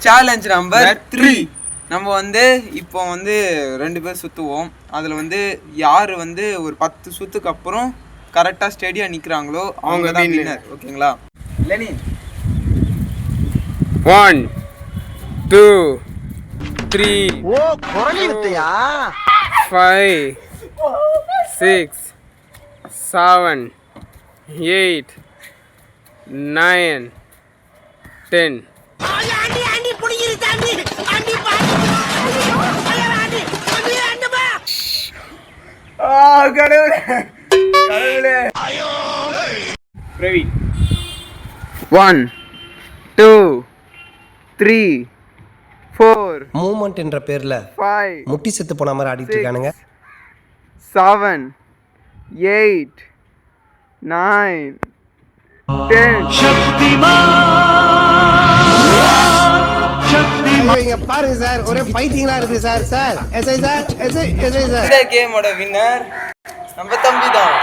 Challenge number 3. நம்ம வந்து இப்போ வந்து 2 பேர் சுற்றுவோம். அதில் வந்து யார் வந்து ஒரு 10 சுற்றுக்கு அப்புறம் கரெக்டாக ஸ்டெடியாக நிற்கிறாங்களோ அவங்க தான் வின்னர். ஓகேங்களா? லெனின் 1 2 3 ஓ குரலி வித்தையா 5 6 7 8 9 10. பிரவீன் 1 2 3 4 மூமெண்ட் என்ற பேர்ல 5 முட்டி செத்து போன மாதிரி ஆடிட்டு இருக்கானுங்க. 7 8 9 இங்க பாருங்க சார், ஒரே ஃபைட்டிங்கா இருக்கு sir. Sir SI sir, SI sir. இந்த கேமோட வின்னர் நம்ம தம்பி தான்.